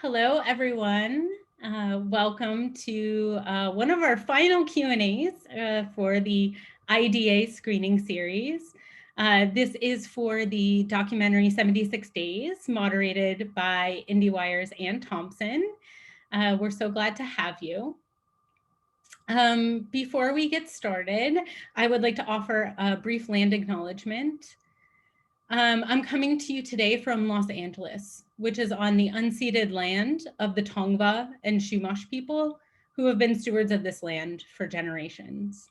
Hello, everyone. Welcome to one of our final Q&As for the IDA screening series. This is for the documentary 76 Days, moderated by IndieWire's Ann Thompson. We're so glad to have you. Before we get started, I would like to offer a brief land acknowledgement. I'm coming to you today from Los Angeles, which is on the unceded land of the Tongva and Chumash people who have been stewards of this land for generations.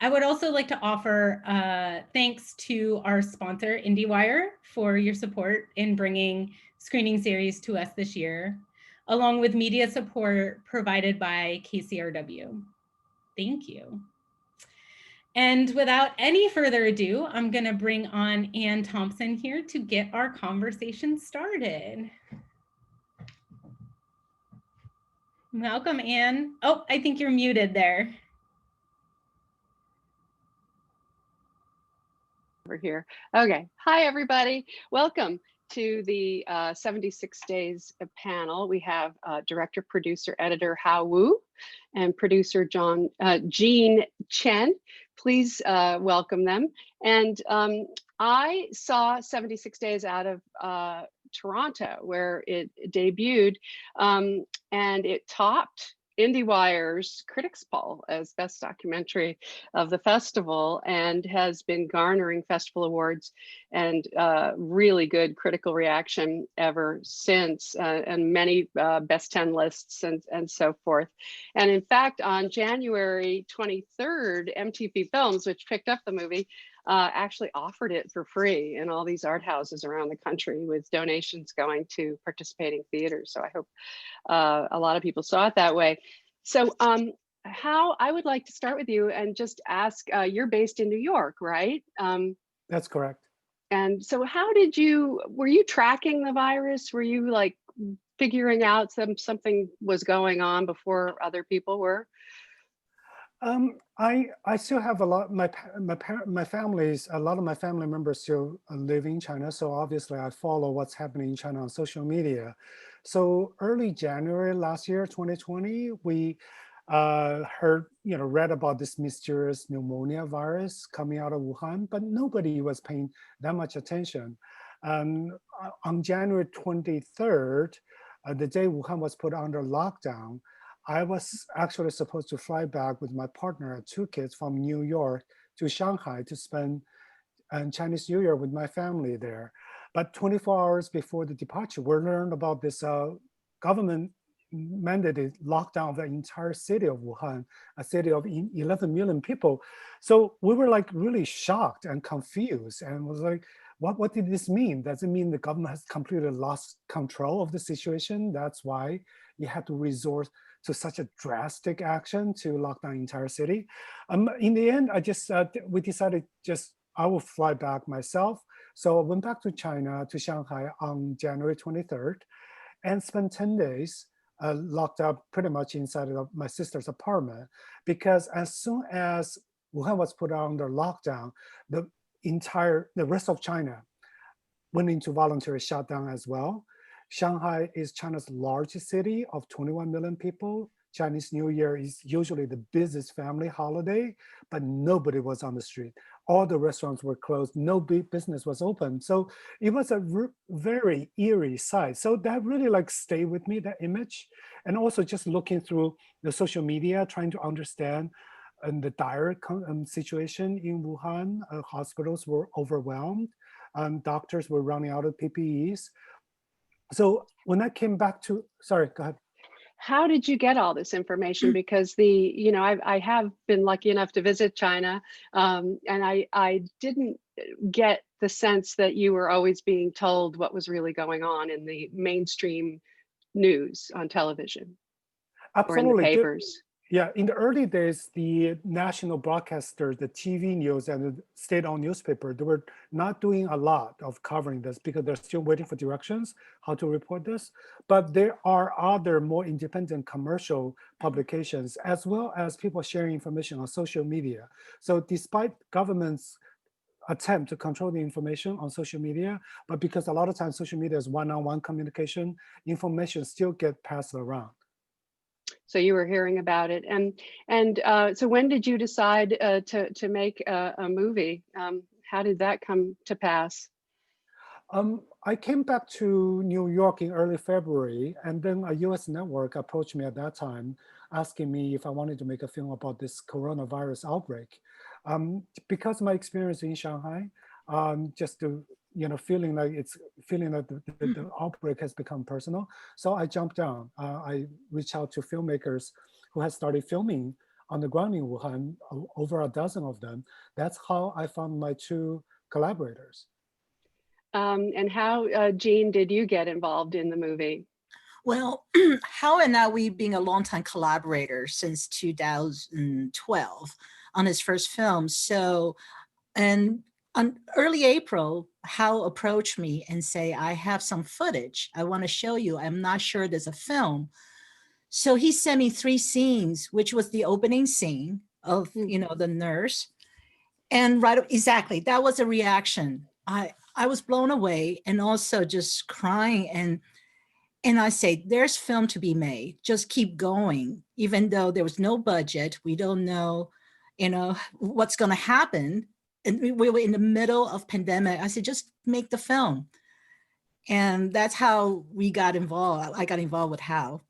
I would also like to offer thanks to our sponsor, IndieWire, for your support in bringing screening series to us this year, along with media support provided by KCRW. Thank you. And without any further ado, I'm going to bring on Ann Thompson here to get our conversation started. Welcome, Ann. Oh, I think you're muted there. Over here. Okay. Hi, everybody. Welcome to the 76 Days panel. We have director, producer, editor Hao Wu and producer Jean Chen. Please welcome them. And I saw 76 Days out of Toronto, where it debuted, and it topped IndieWire's Critics Poll as best documentary of the festival, and has been garnering festival awards and really good critical reaction ever since, and many best 10 lists and so forth. And in fact, on January 23rd, MTV Films, which picked up the movie, actually offered it for free in all these art houses around the country, with donations going to participating theaters. So I hope a lot of people saw it that way. So Hao, I would like to start with you and just ask, you're based in New York, right? That's correct. And so were you tracking the virus? Were you like figuring out something was going on before other people were? I still have a lot. My family's, a lot of my family members still live in China, so obviously I follow what's happening in China on social media. So early January last year, 2020, we read about this mysterious pneumonia virus coming out of Wuhan, but nobody was paying that much attention. On January 23rd, the day Wuhan was put under lockdown, I was actually supposed to fly back with my partner and 2 kids from New York to Shanghai to spend Chinese New Year with my family there. But 24 hours before the departure, we learned about this government mandated lockdown of the entire city of Wuhan, a city of 11 million people. So we were like really shocked and confused, and was like, what did this mean? Does it mean the government has completely lost control of the situation? That's why you had to resort to such a drastic action to lock down the entire city. In the end, we decided I will fly back myself. So I went back to China, to Shanghai on January 23rd, and spent 10 days locked up pretty much inside of my sister's apartment. Because as soon as Wuhan was put under lockdown, the rest of China went into voluntary shutdown as well. Shanghai is China's largest city of 21 million people. Chinese New Year is usually the busiest family holiday, but nobody was on the street. All the restaurants were closed. No big business was open. So it was a very eerie sight. So that really like stayed with me, that image. And also just looking through the social media, trying to understand the dire situation in Wuhan. Hospitals were overwhelmed. Doctors were running out of PPEs. So when I came back to, sorry, go ahead. How did you get all this information? Because I have been lucky enough to visit China, and I didn't get the sense that you were always being told what was really going on in the mainstream news on television. Absolutely. Or in the papers. Yeah, in the early days, the national broadcaster, the TV news and the state-owned newspaper, they were not doing a lot of covering this because they're still waiting for directions how to report this. But there are other more independent commercial publications, as well as people sharing information on social media. So despite government's attempt to control the information on social media, but because a lot of times social media is one-on-one communication, information still get passed around. So you were hearing about it, and so when did you decide to make a movie? How did that come to pass? I came back to New York in early February, and then a US network approached me at that time, asking me if I wanted to make a film about this coronavirus outbreak. Because my experience in Shanghai, just to, feeling like the outbreak has become personal. So I jumped down. I reached out to filmmakers who had started filming on the ground in Wuhan, over a dozen of them. That's how I found my two collaborators. And how, Jean, did you get involved in the movie? Well, Hao and I, we've been a longtime collaborator since 2012 on his first film. So, and on early April, Hao approached me and say, I have some footage I want to show you. I'm not sure there's a film. So he sent me 3 scenes, which was the opening scene of, the nurse. And exactly, that was a reaction. I was blown away and also just crying. And I say, there's film to be made. Just keep going. Even though there was no budget, we don't know, what's going to happen. And we were in the middle of pandemic. I said, just make the film. And that's how we got involved. I got involved with Hao.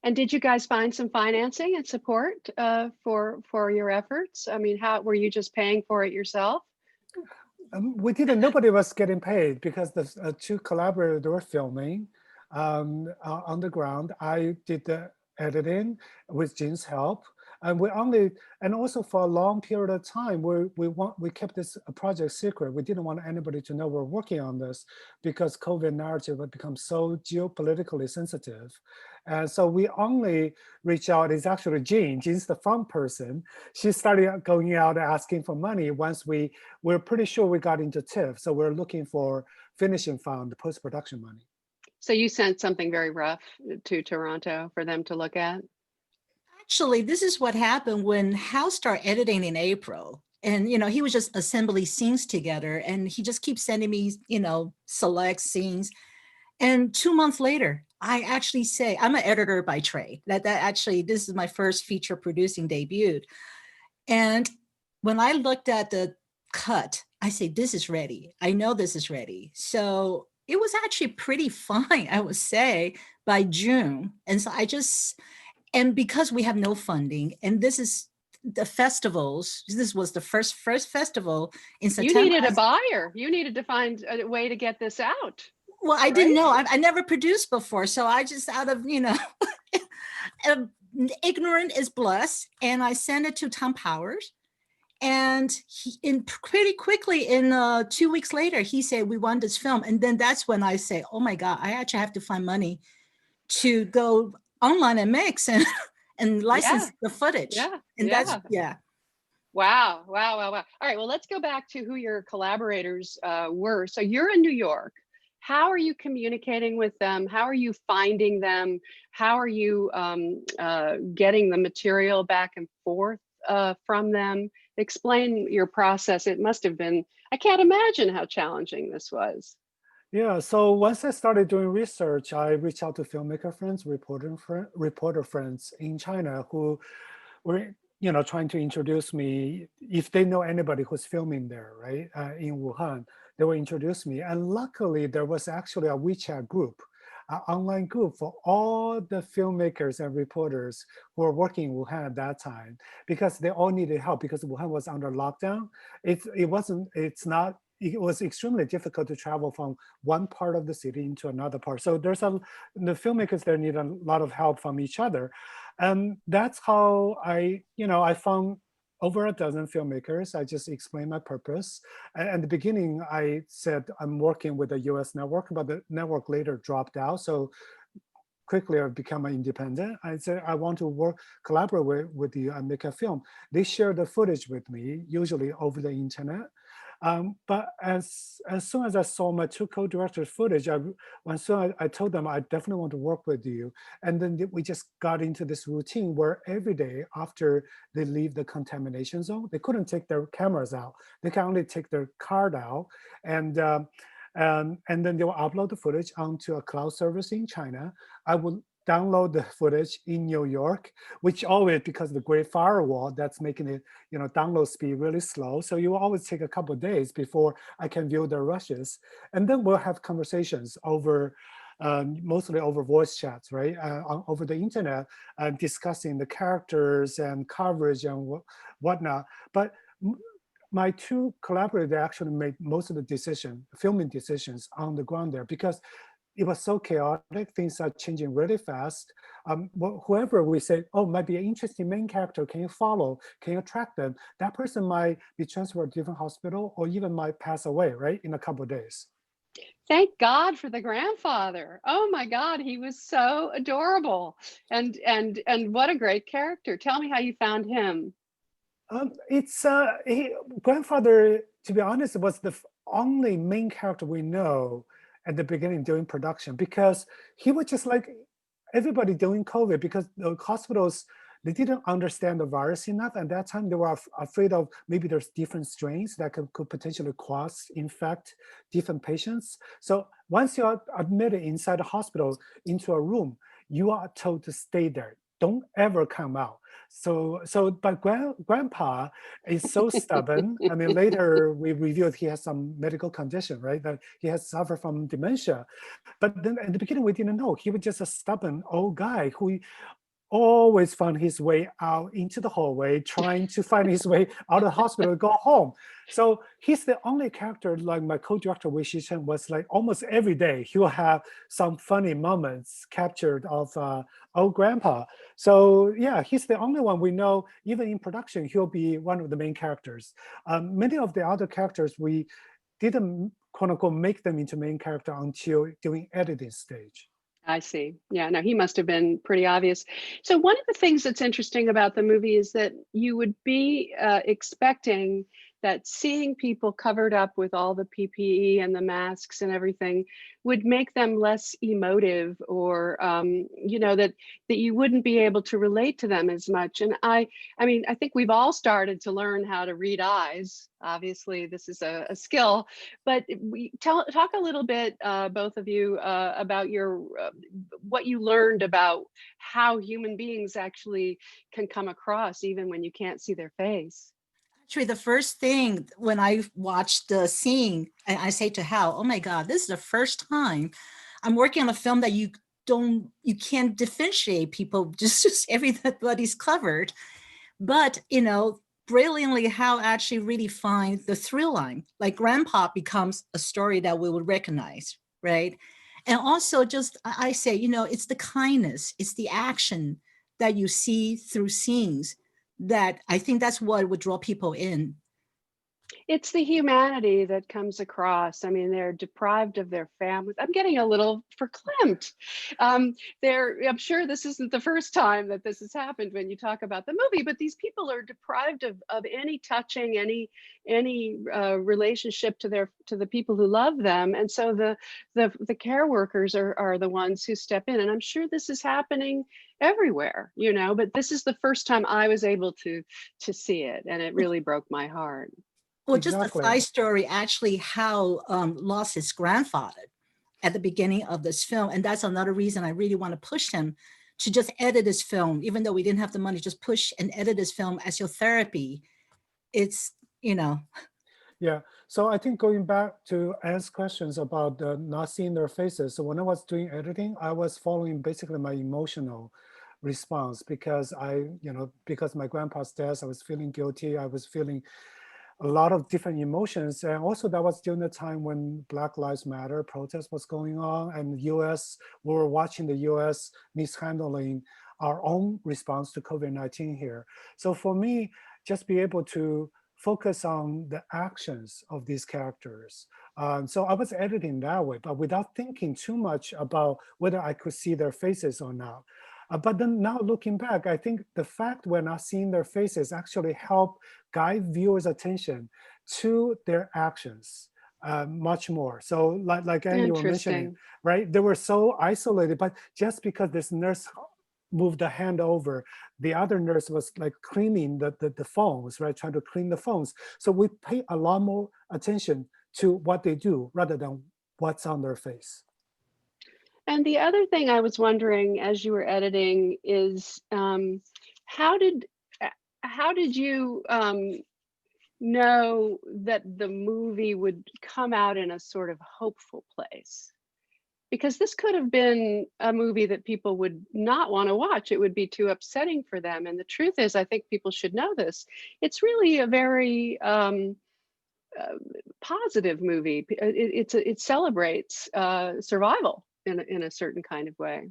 And did you guys find some financing and support for your efforts? I mean, how were you just paying for it yourself? We didn't. Nobody was getting paid because the 2 collaborators were filming on the ground. I did the editing with Jean's help, and and also for a long period of time, we kept this project secret. We didn't want anybody to know we're working on this because COVID narrative had become so geopolitically sensitive. And so we only reach out, it's actually Jean. Jean's the fun person. She started going out asking for money once we're pretty sure we got into TIFF. So we're looking for finishing fund, post-production money. So you sent something very rough to Toronto for them to look at? Actually, this is what happened when Hao started editing in April. And, he was just assembling scenes together and he just keeps sending me, select scenes. And 2 months later, I actually say, I'm an editor by trade. That actually, this is my first feature producing debut. And when I looked at the cut, I say, this is ready. I know this is ready. So it was actually pretty fine, I would say, by June. And so and because we have no funding, and this is the festivals, this was the first festival in September. You needed a buyer. You needed to find a way to get this out. Well, I didn't know. I never produced before. So I just out of, ignorant is bliss. And I sent it to Tom Powers. And pretty quickly, in 2 weeks later, he said, we want this film. And then that's when I say, oh my God, I actually have to find money to go online and mix and license the footage. Wow. All right, well, let's go back to who your collaborators were. So you're in New York. How are you communicating with them? How are you finding them? How are you getting the material back and forth from them? Explain your process. It must have been, I can't imagine how challenging this was. Yeah, so once I started doing research, I reached out to filmmaker friends, reporter friends in China who were, trying to introduce me. If they know anybody who's filming there, right, in Wuhan, they will introduce me. And luckily, there was actually a WeChat group, an online group for all the filmmakers and reporters who were working in Wuhan at that time, because they all needed help because Wuhan was under lockdown. It was extremely difficult to travel from one part of the city into another part. So the filmmakers there need a lot of help from each other. And that's how I found over a dozen filmmakers. I just explained my purpose. And at the beginning, I said I'm working with a US network, but the network later dropped out. So quickly I've become an independent. I said, I want to collaborate with you and make a film. They share the footage with me, usually over the internet. But as soon as I saw my two co-directors' footage, I told them I definitely want to work with you. And then we just got into this routine where every day after they leave the contamination zone, they couldn't take their cameras out. They can only take their card out, and and then they will upload the footage onto a cloud service in China. I will download the footage in New York, which always, because of the Great Firewall, that's making it, download speed really slow. So you will always take a couple of days before I can view the rushes. And then we'll have conversations over, mostly over voice chats, right? Over the internet, discussing the characters and coverage and whatnot. But my two collaborators, they actually made most of the filming decisions on the ground there, because it was so chaotic. Things are changing really fast. Whoever we say, oh, might be an interesting main character, can you follow? Can you track them? That person might be transferred to a different hospital or even might pass away, right, in a couple of days. Thank God for the grandfather. Oh my God, he was so adorable, and what a great character. Tell me how you found him. Grandfather, to be honest, was the only main character we know at the beginning during production, because he was just like everybody during COVID, because the hospitals, they didn't understand the virus enough. At that time, they were afraid of maybe there's different strains that could potentially infect different patients. So once you are admitted inside the hospital into a room, you are told to stay there. Don't ever come out. But grandpa is so stubborn. I mean, later we revealed he has some medical condition, right? That he has suffered from dementia. But then at the beginning, we didn't know. He was just a stubborn old guy who always found his way out into the hallway, trying to find his way out of the hospital to go home. So he's the only character, like my co-director Wei Shichen was like almost every day, he will have some funny moments captured of old grandpa. So yeah, he's the only one we know, even in production, he'll be one of the main characters. Many of the other characters, we didn't quote unquote make them into main character until during editing stage. I see. Yeah, no, he must have been pretty obvious. So one of the things that's interesting about the movie is that you would be expecting that seeing people covered up with all the PPE and the masks and everything would make them less emotive, or that you wouldn't be able to relate to them as much. And I mean, I think we've all started to learn how to read eyes. Obviously, this is a skill, but talk a little bit, both of you, about your what you learned about how human beings actually can come across even when you can't see their face. Actually, the first thing when I watched the scene, and I say to Hal, oh my God, this is the first time I'm working on a film that you can't differentiate people, just everybody's covered. But, brilliantly, Hal actually really finds the through line. Like Grandpa becomes a story that we would recognize, right? And also I say, it's the kindness, it's the action that you see through scenes that I think that's what would draw people in. It's the humanity that comes across. I mean, they're deprived of their families. I'm getting a little verklempt. I'm sure this isn't the first time that this has happened when you talk about the movie, but these people are deprived of any touching, any relationship to the people who love them. And so the care workers are the ones who step in. And I'm sure this is happening everywhere, but this is the first time I was able to see it, and it really broke my heart. Well, Exactly. Just a side story, actually, Hal lost his grandfather at the beginning of this film. And that's another reason I really want to push him to just edit this film, even though we didn't have the money, just push and edit this film as your therapy. It's, Yeah, so I think going back to Anne's questions about not seeing their faces. So when I was doing editing, I was following basically my emotional response, because because my grandpa's death, I was feeling guilty. I was feeling a lot of different emotions. And also that was during the time when Black Lives Matter protest was going on, and we were watching the US mishandling our own response to COVID-19 here. So for me, just be able to focus on the actions of these characters. So I was editing that way, but without thinking too much about whether I could see their faces or not. But then now looking back, I think the fact we're not seeing their faces actually help guide viewers' attention to their actions much more. So like Anne, you were mentioning, Interesting. right? They were so isolated, but just because this nurse moved the hand over, the other nurse was like cleaning the phones, right? Trying to clean the phones. So we pay a lot more attention to what they do rather than what's on their face. And the other thing I was wondering as you were editing is how did uh, how did you know that the movie would come out in a sort of hopeful place? Because this could have been a movie that people would not want to watch. It would be too upsetting for them. And the truth is, I think people should know this. It's really a very uh, positive movie. It celebrates survival in a certain kind of way.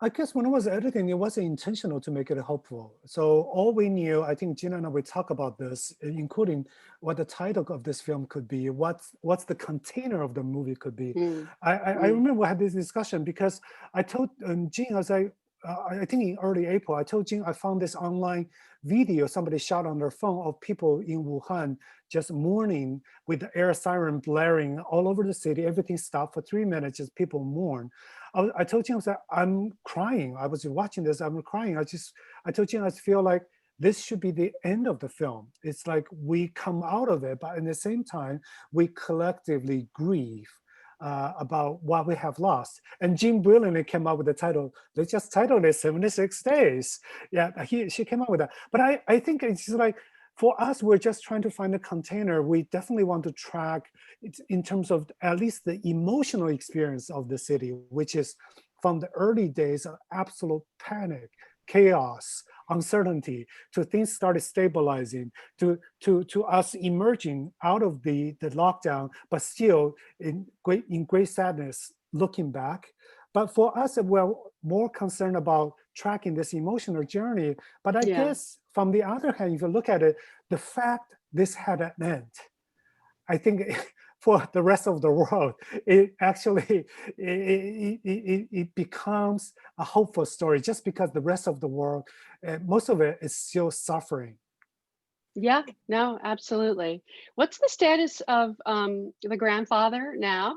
I guess when I was editing, it wasn't intentional to make it hopeful. So all we knew, I think Gina and I we talk about this, including what the title of this film could be, what's the container of the movie could be. Mm, I mm, remember we had this discussion because I told Jean, I think in early April, I told Jean I found this online video somebody shot on their phone of people in Wuhan just mourning with the air siren blaring all over the city. Everything stopped for 3 minutes, just people mourn. I told Jim, I said, I'm crying. I was watching this, I'm crying. I told Jim, I feel like this should be the end of the film. It's like we come out of it, but at the same time, we collectively grieve about what we have lost. And Jim brilliantly came up with the title. They just titled it 76 Days. Yeah, she came up with that. But I think it's like, for us, we're just trying to find a container. We definitely want to track it in terms of at least the emotional experience of the city, which is from the early days of absolute panic, chaos, uncertainty, to things started stabilizing, to us emerging out of the lockdown, but still in great sadness looking back. But for us, we're more concerned about tracking this emotional journey. But I yeah. guess from the other hand, if you look at it, the fact this had an end, I think for the rest of the world, it actually it becomes a hopeful story just because the rest of the world, most of it is still suffering. Yeah, no, absolutely. What's the status of the grandfather now?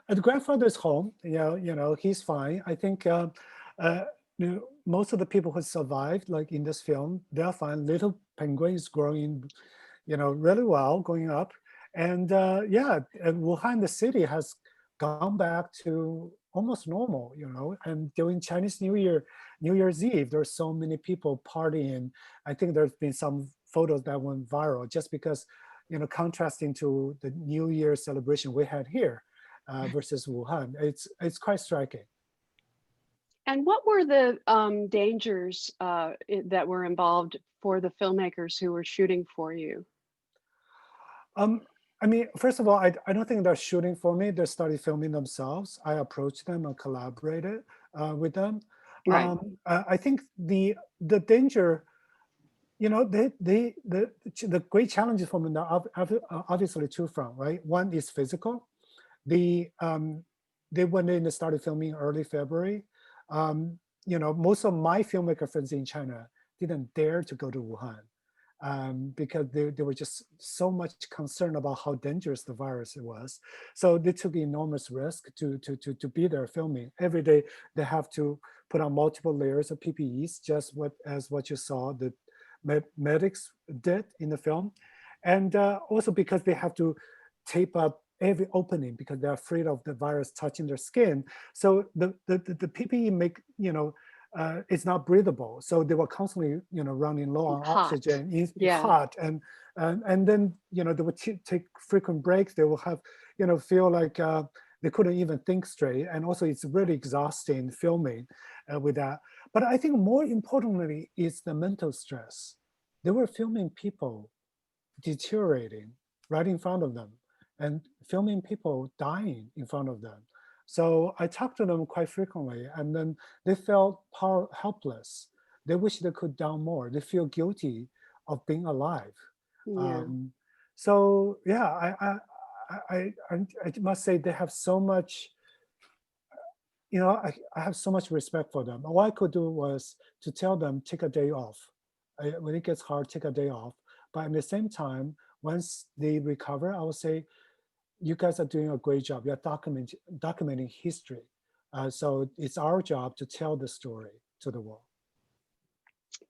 The grandfather's home, he's fine. I think uh, most of the people who survived, like in this film, they're fine. Little penguin is growing, really well, going up. And yeah, and Wuhan, the city has gone back to almost normal, and during Chinese New Year, New Year's Eve, there's so many people partying. I think there's been some photos that went viral just because, contrasting to the New Year celebration we had here versus Wuhan. It's quite striking. And what were the dangers that were involved for the filmmakers who were shooting for you? Um, I mean, first of all, I don't think they're shooting for me. They started filming themselves. I approached them and collaborated with them. Right. I think the danger, the great challenges for them are obviously two front, right? One is physical. They went in and started filming early February. Most of my filmmaker friends in China didn't dare to go to Wuhan because they were just so much concerned about how dangerous the virus was. So they took enormous risk to be there filming. Every day they have to put on multiple layers of PPEs, just what you saw the medics did in the film. And also because they have to tape up every opening because they're afraid of the virus touching their skin. So the PPE make, it's not breathable. So they were constantly, running low on Hot. oxygen, Yeah. hot. And then, they would take frequent breaks. They will have, feel like they couldn't even think straight. And also it's really exhausting filming with that. But I think more importantly is the mental stress. They were filming people deteriorating right in front of them and filming people dying in front of them. So I talked to them quite frequently, and then they felt helpless. They wish they could do more. They feel guilty of being alive. Yeah. Um, so yeah, I must say they have so much. I have so much respect for them. All I could do was to tell them take a day off. When it gets hard, take a day off. But at the same time, once they recover, I would say, you guys are doing a great job. You're documenting history. So it's our job to tell the story to the world.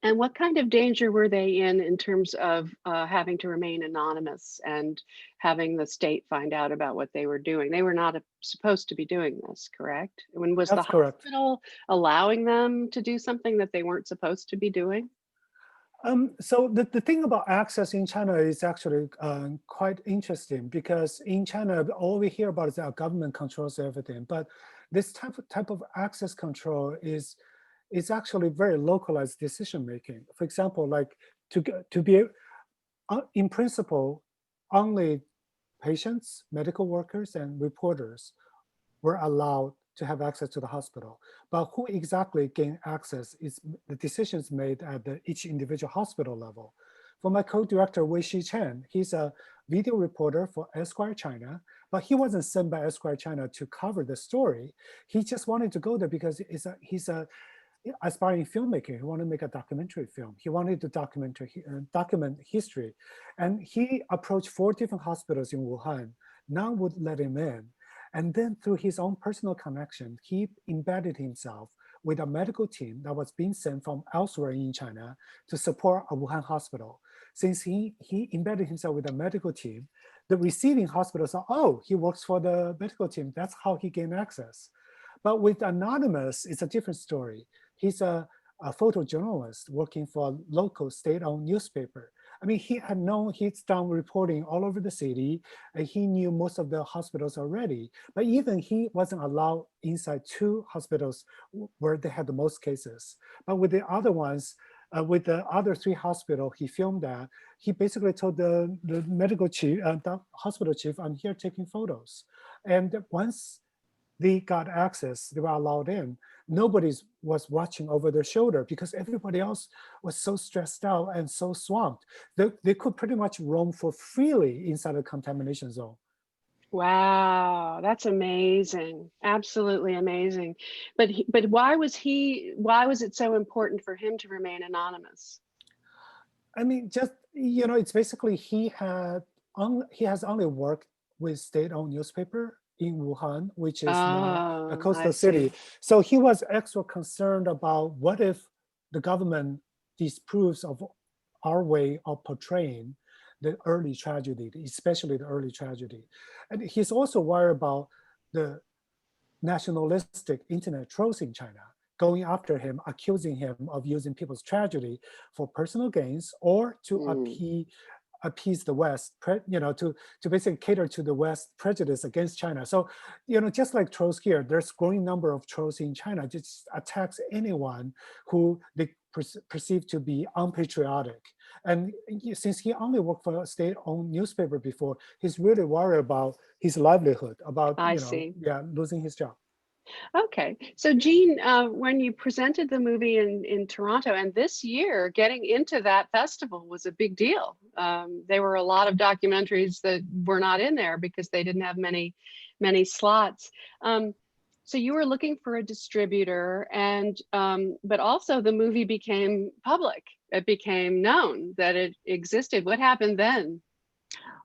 And what kind of danger were they in terms of having to remain anonymous and having the state find out about what they were doing? They were not supposed to be doing this, correct? When was the That's correct. hospital allowing them to do something that they weren't supposed to be doing? So the thing about access in China is actually quite interesting, because in China, all we hear about is that government controls everything. But this type of access control is actually very localized decision making. For example, like to be in principle, only patients, medical workers, and reporters were allowed to have access to the hospital. But who exactly gain access is the decisions made at each individual hospital level. For my co-director, Wei Shi Chen, he's a video reporter for Esquire China, but he wasn't sent by Esquire China to cover the story. He just wanted to go there because he's a aspiring filmmaker. He wanted to make a documentary film. He wanted to document history. And he approached 4 different hospitals in Wuhan. None would let him in. And then through his own personal connection, he embedded himself with a medical team that was being sent from elsewhere in China to support a Wuhan hospital. Since he embedded himself with a medical team, the receiving hospital said, oh, he works for the medical team. That's how he gained access. But with Anonymous, it's a different story. He's a photojournalist working for a local state-owned newspaper. I mean, he's done reporting all over the city, and he knew most of the hospitals already. But even he wasn't allowed inside 2 hospitals where they had the most cases. But with the other ones, with the other 3 hospitals he filmed at, he basically told the medical chief, the hospital chief, I'm here taking photos. And once they got access, they were allowed in, nobody was watching over their shoulder because everybody else was so stressed out and so swamped. They could pretty much roam for freely inside the contamination zone. Wow, that's amazing. Absolutely amazing. But why was it so important for him to remain anonymous? I mean, just, it's basically he has only worked with state-owned newspaper in Wuhan, which is not a coastal city. So he was extra concerned about what if the government disapproves of our way of portraying the early tragedy, especially the early tragedy. And he's also worried about the nationalistic internet trolls in China going after him, accusing him of using people's tragedy for personal gains or to appease the West, to basically cater to the West prejudice against China. So, just like trolls here, there's growing number of trolls in China just attacks anyone who they perceive to be unpatriotic. And since he only worked for a state-owned newspaper before, he's really worried about his livelihood, about losing his job. Okay, so Jean, when you presented the movie in Toronto, and this year getting into that festival was a big deal. There were a lot of documentaries that were not in there because they didn't have many slots. So you were looking for a distributor, and but also the movie became public. It became known that it existed. What happened then?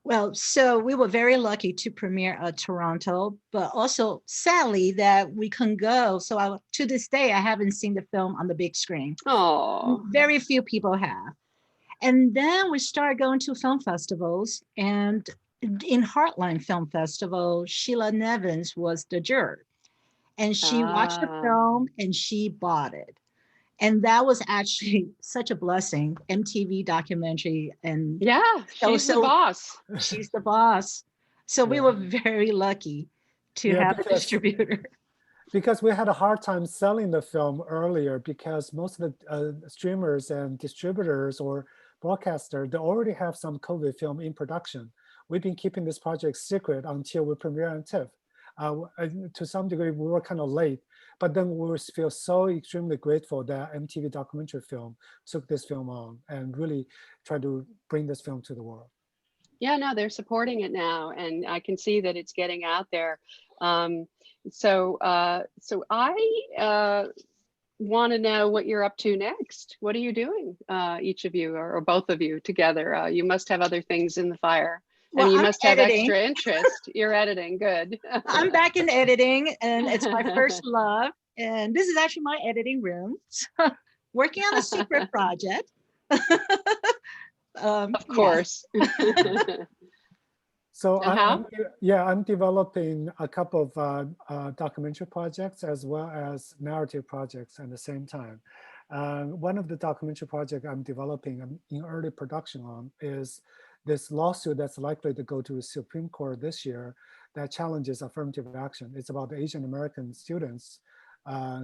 Well, so we were very lucky to premiere at Toronto, but also sadly that we couldn't go. So to this day, I haven't seen the film on the big screen. Oh, very few people have. And then we started going to film festivals, and in Heartland Film Festival, Sheila Nevins was the juror, and she watched the film and she bought it. And that was actually such a blessing. MTV documentary, and she's the boss. She's the boss. So we were very lucky to have a distributor. Because we had a hard time selling the film earlier, because most of the streamers and distributors or broadcasters, they already have some COVID film in production. We've been keeping this project secret until we premiere on TIFF. To some degree, we were kind of late, but then we feel so extremely grateful that MTV documentary film took this film on and really tried to bring this film to the world. Yeah, no, they're supporting it now, and I can see that it's getting out there. So I want to know what you're up to next. What are you doing, each of you or both of you together? You must have other things in the fire. I Well, mean, you I'm must have editing. extra interest. You're editing, good. I'm back in editing, and it's my first love. And this is actually my editing room. So, working on a secret project. Of Yeah. course. So Uh-huh. I'm developing a couple of documentary projects as well as narrative projects at the same time. One of the documentary projects I'm developing, I'm in early production on, is this lawsuit that's likely to go to the Supreme Court this year that challenges affirmative action. It's about Asian American students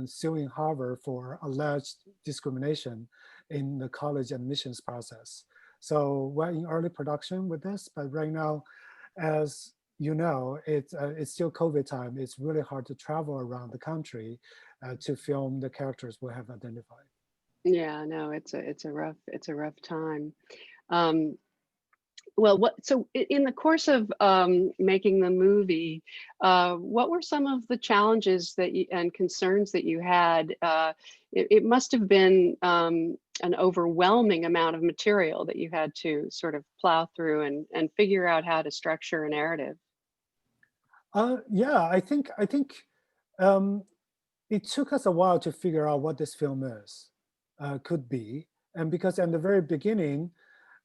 suing Harvard for alleged discrimination in the college admissions process. So we're in early production with this, but right now, as you know, it's still COVID time. It's really hard to travel around the country to film the characters we have identified. Yeah, no, it's a rough time. Well, so in the course of making the movie, what were some of the challenges that and concerns that you had? It must have been an overwhelming amount of material that you had to sort of plow through and figure out how to structure a narrative. Yeah, I think it took us a while to figure out what this film could be, and because in the very beginning,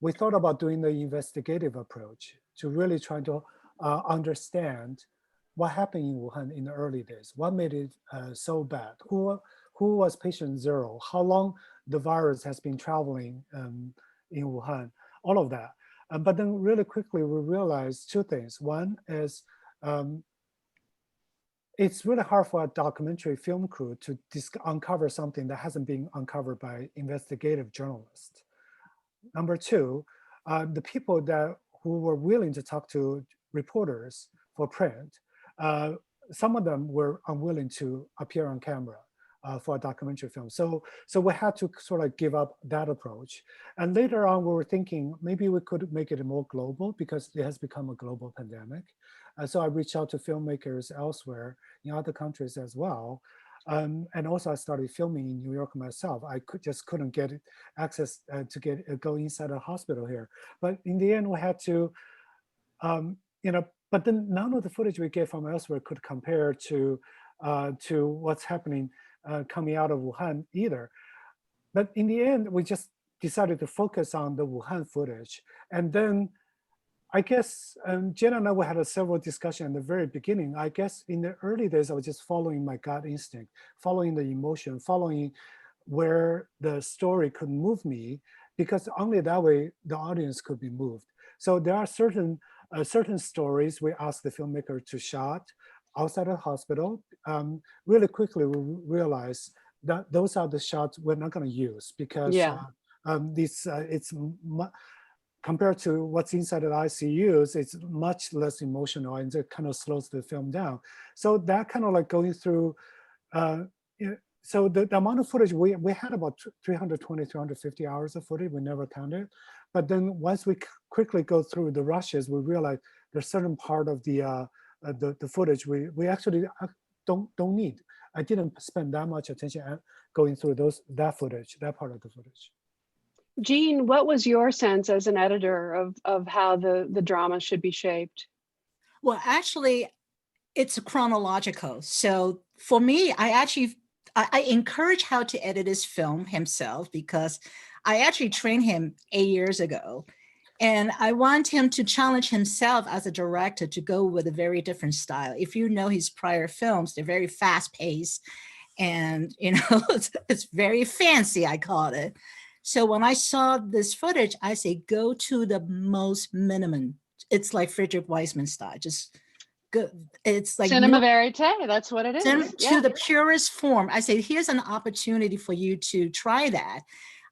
we thought about doing the investigative approach to really try to understand what happened in Wuhan in the early days. What made it so bad? Who was patient zero? How long the virus has been traveling in Wuhan? All of that. But then really quickly, we realized two things. One is it's really hard for a documentary film crew to uncover something that hasn't been uncovered by investigative journalists. Number two, the people who were willing to talk to reporters for print, some of them were unwilling to appear on camera for a documentary film. So we had to sort of give up that approach. And later on, we were thinking maybe we could make it more global because it has become a global pandemic. So I reached out to filmmakers elsewhere in other countries as well. And also I started filming in New York myself. I just couldn't get access to go inside a hospital here. But in the end, we had to, but then none of the footage we get from elsewhere could compare to what's happening coming out of Wuhan either. But in the end, we just decided to focus on the Wuhan footage. And then I guess Jen and I, we had several discussions in the very beginning. I guess in the early days, I was just following my gut instinct, following the emotion, following where the story could move me, because only that way the audience could be moved. So there are certain stories we asked the filmmaker to shot outside of the hospital. Really quickly, we realized that those are the shots we're not going to use because compared to what's inside the ICUs, it's much less emotional and it kind of slows the film down. So that kind of like going through, so the amount of footage, we had about 320, 350 hours of footage, we never counted. But then once we quickly go through the rushes, we realize there's certain part of the footage we actually don't need. I didn't spend that much attention at going through that part of the footage. Jean, what was your sense as an editor of how the drama should be shaped? Well, actually, it's chronological. So for me, I encourage how to edit his film himself because I actually trained him 8 years ago. And I want him to challenge himself as a director to go with a very different style. If you know his prior films, they're very fast paced and it's very fancy, I call it. So when I saw this footage, I say, go to the most minimum. It's like Frederick Wiseman style, just go. It's like cinema verite, that's what it is. To the purest form. I say, here's an opportunity for you to try that.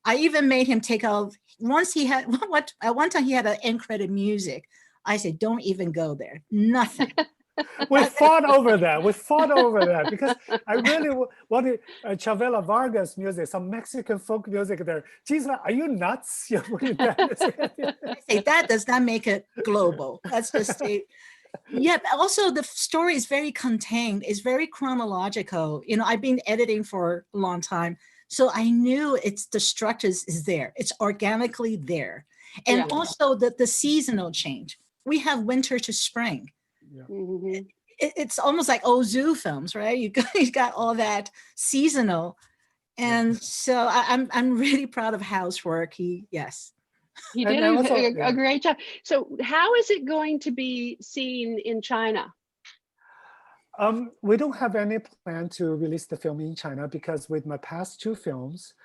I even made him take out, at one time he had an end credit music. I said, don't even go there, nothing. We fought over that because I really wanted Chavela Vargas music, some Mexican folk music there. She's like, are you nuts? I say, that does not make it global. Let's just say, Yeah, but also the story is very contained. It's very chronological. You know, I've been editing for a long time, so I knew it's the structure is there. It's organically there, and Yeah. also the seasonal change. We have winter to spring. Yeah. Mhm. It's almost like old zoo films, right? You got all that seasonal, Yeah. and so I'm really proud of Housework. Yes. He And did also, a yeah. great job. So how is it going to be seen in China? We don't have any plan to release the film in China because with my past two films,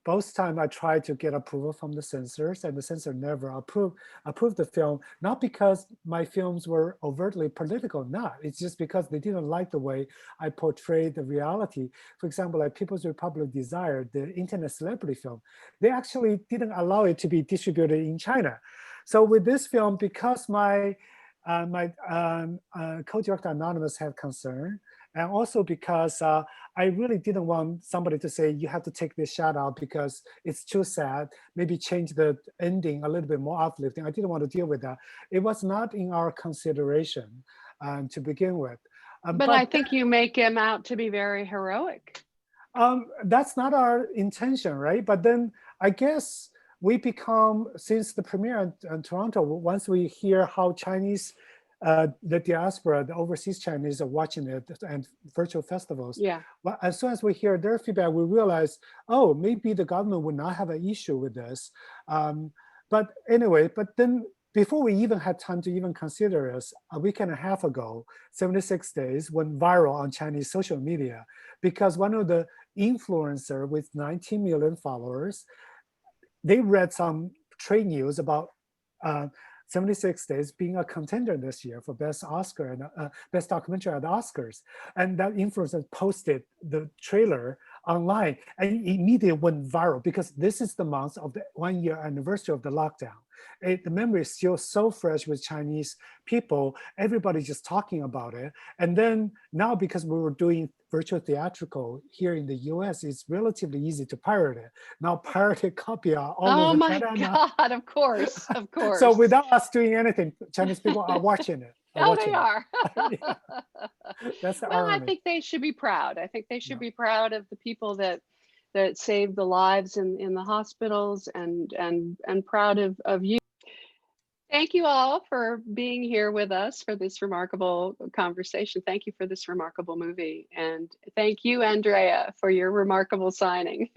both time I tried to get approval from the censors, and the censor never approved the film. Not because my films were overtly political, not. It's just because they didn't like the way I portrayed the reality. For example, like People's Republic Desire, the internet celebrity film, they actually didn't allow it to be distributed in China. So with this film, because my co-director Anonymous had concern, and also because I really didn't want somebody to say you have to take this shot out because it's too sad. Maybe change the ending a little bit more uplifting. I didn't want to deal with that. It was not in our consideration to begin with. But I think you make him out to be very heroic. That's not our intention, right? But then I guess we become, since the premiere in Toronto, once we hear how Chinese, the diaspora, the overseas Chinese are watching it and virtual festivals. Yeah. Well, as soon as we hear their feedback, we realize, oh, maybe the government would not have an issue with this. But anyway, but then before we even had time to even consider this, a week and a half ago, 76 Days went viral on Chinese social media because one of the influencer with 19 million followers, they read some trade news about 76 Days being a contender this year for best Oscar and best documentary at the Oscars. And that influencer posted the trailer online and immediately went viral because this is the month of the 1-year anniversary of the lockdown. The memory is still so fresh with Chinese people, everybody's just talking about it. And then now because we were doing virtual theatrical here in the US, it's relatively easy to pirate it. Now pirated copy are all over my China. God, of course, of course. So without us doing anything, Chinese people are watching it. Oh, they are. Yeah. That's the Well, I irony. think they should be proud. I think they should be proud of the people that saved the lives in the hospitals and proud of you. Thank you all for being here with us for this remarkable conversation. Thank you for this remarkable movie. And thank you, Andrea, for your remarkable signing.